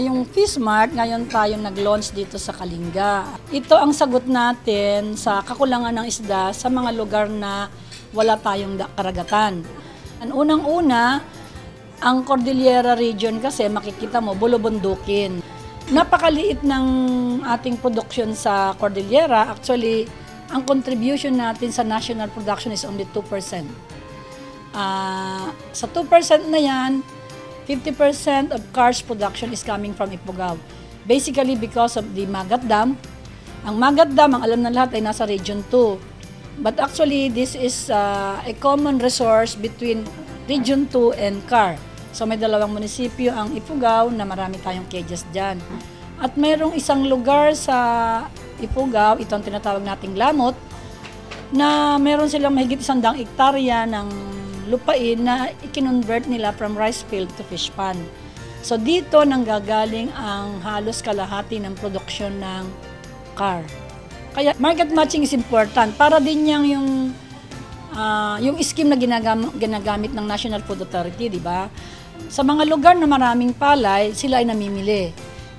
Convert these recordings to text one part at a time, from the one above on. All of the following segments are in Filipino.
Yung Fish Mart, ngayon tayo nag-launch dito sa Kalinga. Ito ang sagot natin sa kakulangan ng isda sa mga lugar na wala tayong karagatan. Ang unang-una, ang Cordillera region kasi makikita mo, bulubundukin. Napakaliit ng ating production sa Cordillera. Actually, ang contribution natin sa national production is only 2%. Sa 2% na yan, 50% of CAR's production is coming from Ifugao. Basically because of the Magat Dam. Ang Magat Dam, ang alam na lahat ay nasa Region 2. But actually, this is a common resource between Region 2 and CAR. So may dalawang munisipyo ang Ifugao na marami tayong cages dyan. At mayroong isang lugar sa Ifugao, ito ang tinatawag nating Lamot, na meron silang mahigit 100 hektarya ng lupain na i-convert nila from rice field to fish pond. So dito nanggagaling ang halos kalahati ng produksyon ng CAR. Kaya market matching is important para din yung scheme na ginagamit ng National Food Authority, di ba? Sa mga lugar na maraming palay, sila ay namimili.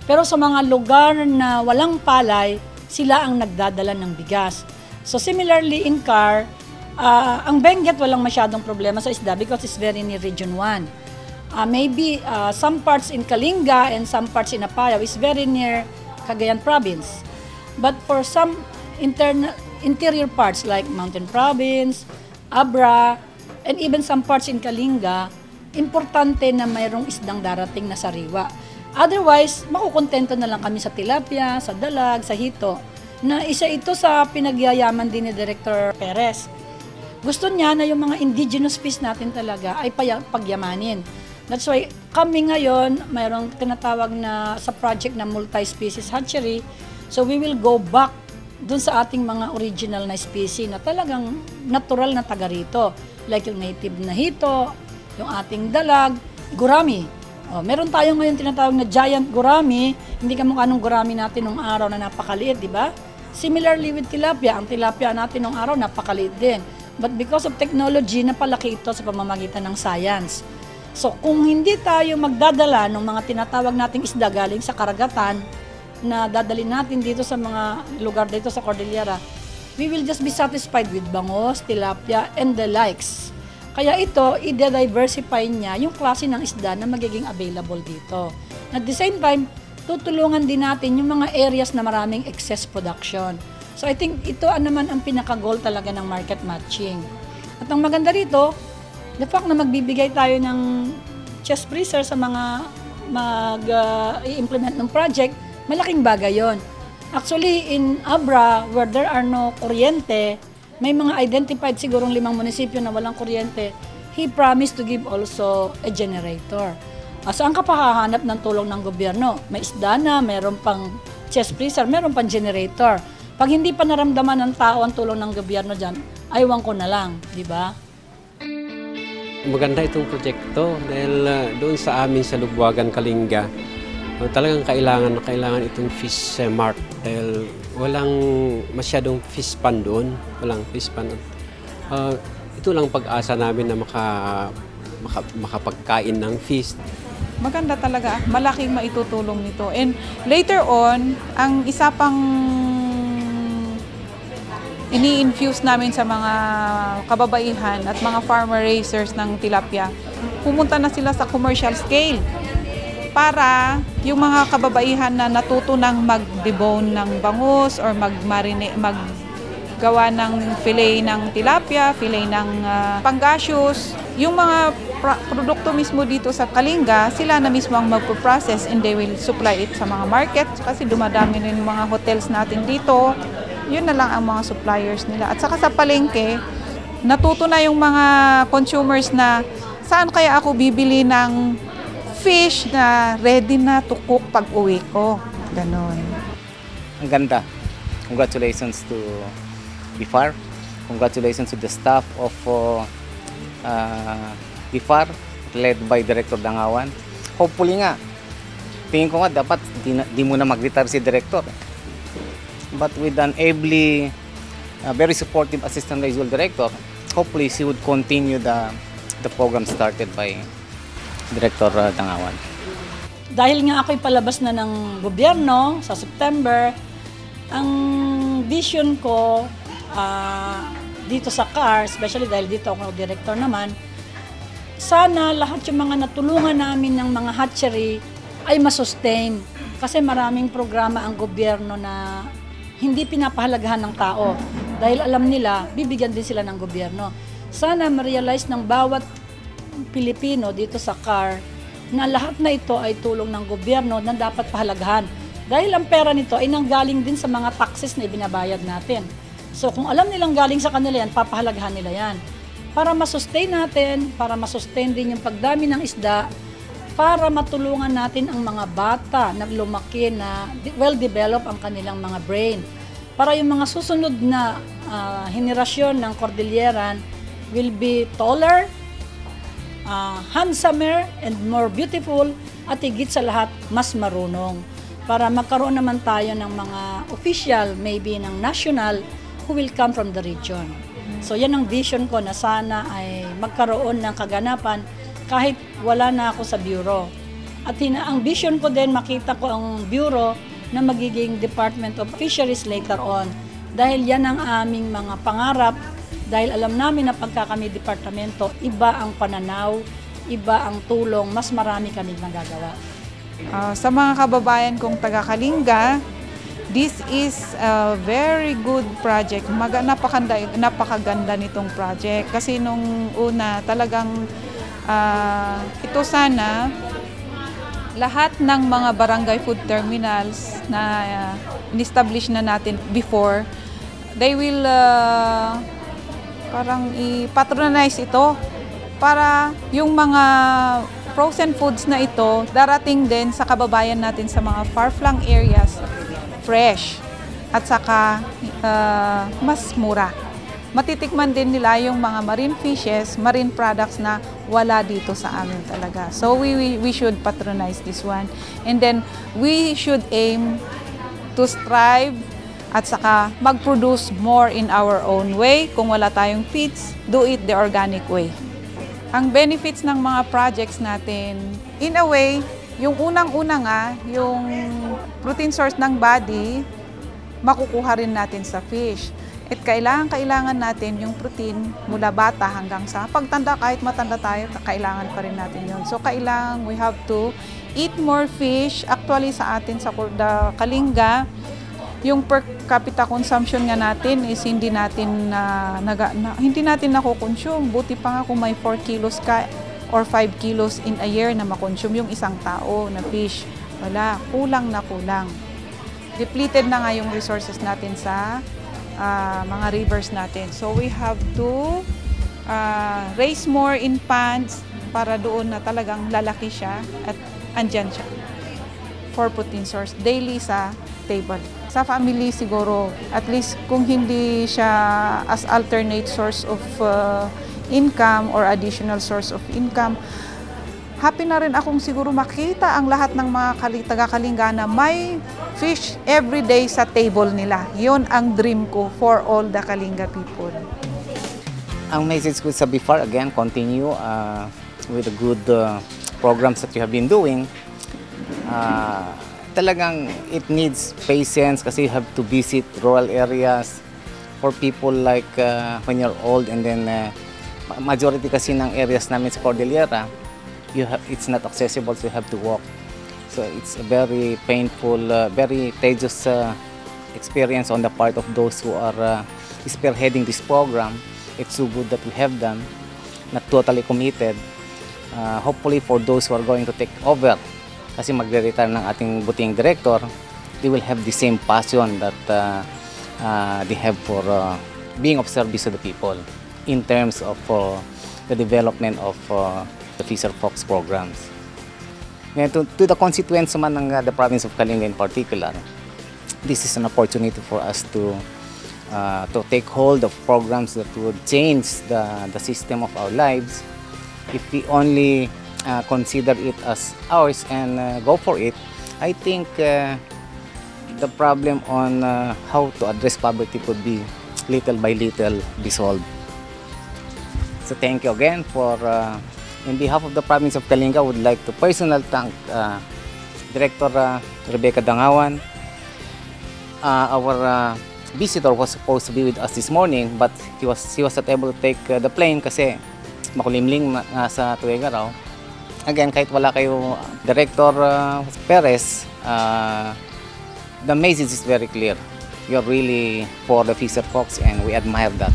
Pero sa mga lugar na walang palay, sila ang nagdadala ng bigas. So similarly in CAR, ang Benguet walang masyadong problema sa isda because it's very near Region 1. Maybe some parts in Kalinga and some parts in Apayao is very near Cagayan Province. But for some interior parts like Mountain Province, Abra, and even some parts in Kalinga, importante na mayroong isdang darating na sariwa. Otherwise, makukontento na lang kami sa tilapia, sa dalag, sa hito, na isa ito sa pinagyayaman din ni Director Perez. Gusto niya na yung mga indigenous fish natin talaga ay pagyamanin. That's why kami ngayon, mayroong tinatawag na sa project na multi-species hatchery. So we will go back dun sa ating mga original na species na talagang natural na taga rito. Like yung native na hito, yung ating dalag, gurami. Meron tayo ngayon tinatawag na giant gurami. Hindi kamukha nung gurami natin nung araw na napakaliit, di ba? Similarly with tilapia, ang tilapia natin nung araw napakaliit din. But because of technology, napalaki ito sa pamamagitan ng science. So kung hindi tayo magdadala ng mga tinatawag nating isda galing sa karagatan na dadalhin natin dito sa mga lugar dito sa Cordillera, we will just be satisfied with bangos, tilapia, and the likes. Kaya ito, i-diversify niya yung klase ng isda na magiging available dito. At the same time, tutulungan din natin yung mga areas na maraming excess production. So I think ito naman ang pinaka-goal talaga ng market matching. At ang maganda rito, the fact na magbibigay tayo ng chest freezer sa mga mag-i-implement ng project, malaking bagay yon. Actually, in Abra, where there are no kuryente, may mga identified sigurong 5 munisipyo na walang kuryente, he promised to give also a generator. Saan ka pa hahanap ng tulong ng gobyerno? May isda na, meron pang chest freezer, meron pang generator. Pag hindi pa naramdaman ng tao ang tulong ng gobyerno dyan, aywan ko na lang, di ba? Maganda itong proyekto dahil doon sa amin sa Lubwagan, Kalinga, talagang kailangan itong fish mart dahil walang masyadong fish pond doon, walang fish pond. Ito lang pag-asa namin na makapagkain ng fish. Maganda talaga, malaking maitutulong nito. And later on, ang isa pang ini-infuse namin sa mga kababaihan at mga farmer raisers ng tilapia, pumunta na sila sa commercial scale para yung mga kababaihan na natuto ng mag-debone ng bangus or maggawa ng fillet ng tilapia, fillet ng pangasius, yung mga produkto mismo dito sa Kalinga, sila na mismo ang magpo-process and they will supply it sa mga market kasi dumadami rin yung mga hotels natin dito. Yun na lang ang mga suppliers nila. At saka sa palengke, natuto na yung mga consumers na saan kaya ako bibili ng fish na ready na to cook pag uwi ko. Ganon. Ang ganda. Congratulations to BIFAR. Congratulations to the staff of BIFAR led by Director Dangawan. Hopefully nga, tingin ko nga dapat di muna mag-retire si Director. But with an ably, very supportive Assistant Regional Director, hopefully she would continue the program started by Director Dangawan. dahil nga ako'y palabas na ng gobyerno sa September, ang vision ko dito sa CAR, especially dahil dito ako director naman, sana lahat yung mga natulungan namin ng mga hatchery ay masustain. Kasi maraming programa ang gobyerno na hindi pinapahalagahan ng tao. Dahil alam nila, bibigyan din sila ng gobyerno. Sana ma-realize ng bawat Pilipino dito sa CAR na lahat na ito ay tulong ng gobyerno na dapat pahalagahan. Dahil ang pera nito ay nanggaling din sa mga taxes na ibinabayad natin. So kung alam nilang galing sa kanila yan, papahalagahan nila yan. Para masustain natin, para masustain din yung pagdami ng isda, para matulungan natin ang mga bata na lumaki na well-develop ang kanilang mga brain. Para yung mga susunod na henerasyon ng Cordilleran will be taller, handsomer, and more beautiful, at higit sa lahat, mas marunong. Para magkaroon naman tayo ng mga official, maybe ng national, who will come from the region. So yan ang vision ko na sana ay magkaroon ng kaganapan kahit wala na ako sa bureau. At ang vision ko din, makita ko ang bureau na magiging Department of Fisheries later on. Dahil yan ang aming mga pangarap, dahil alam namin na pagka kami departamento, iba ang pananaw, iba ang tulong, mas marami kami nagagawa. Sa mga kababayan kong taga-Kalinga, this is a very good project. Napakaganda nitong project. Kasi nung una talagang ito sana lahat ng mga barangay food terminals na in-establish na natin before, they will parang i-patronize ito para yung mga frozen foods na ito darating din sa kababayan natin sa mga far-flung areas, fresh at saka mas mura. Matitikman din nila yung mga marine fishes, marine products na wala dito sa amin talaga. So we should patronize this one. And then we should aim to strive at saka mag-produce more in our own way. Kung wala tayong feeds, do it the organic way. Ang benefits ng mga projects natin, in a way, yung unang-una nga, yung protein source ng body, makukuha rin natin sa fish. At kailangan natin yung protein mula bata hanggang sa pagtanda, kahit matanda tayo, kailangan pa rin natin yun. So kailangan, we have to eat more fish. Actually sa atin sa Kalinga, yung per capita consumption nga natin is hindi natin nakukonsume. Buti pa nga kung may 4 kilos ka or 5 kilos in a year na makonsume yung isang tao na fish. Wala, kulang na kulang. Depleted na nga yung resources natin sa mga rivers natin. So we have to raise more in ponds para doon na talagang lalaki siya at andyan siya for protein source daily sa table. Sa family siguro, at least kung hindi siya as alternate source of income or additional source of income, happy na rin akong siguro makita ang lahat ng mga taga-Kalinga na may fish every day sa table nila. Yun ang dream ko for all the Kalinga people. Ang message ko sa BIFAR, again, continue with the good programs that you have been doing. Talagang it needs patience kasi you have to visit rural areas for people like when you're old, and then majority kasi ng areas namin sa Cordillera, it's not accessible, so you have to walk. So it's a very painful, very tedious experience on the part of those who are spearheading this program. It's so good that we have them, not totally committed. Hopefully for those who are going to take over, kasi magre-retire ng ating buting director, they will have the same passion that they have for being of service to the people in terms of the development of the Fisher Fox programs. And to the constituents naman ng the province of Kalinga in particular, this is an opportunity for us to take hold of programs that would change the system of our lives. If we only consider it as ours and go for it, I think the problem on how to address poverty could be little by little dissolved. So thank you again for, in behalf of the province of Kalinga, I would like to personally thank Director Rebecca Dangawan. Our visitor was supposed to be with us this morning, but he was not able to take the plane kasi makulimlim nga sa Tuguegarao. Again, kahit wala kayo Director Perez, the message is very clear. You're really for the Fisher Folks and we admire that.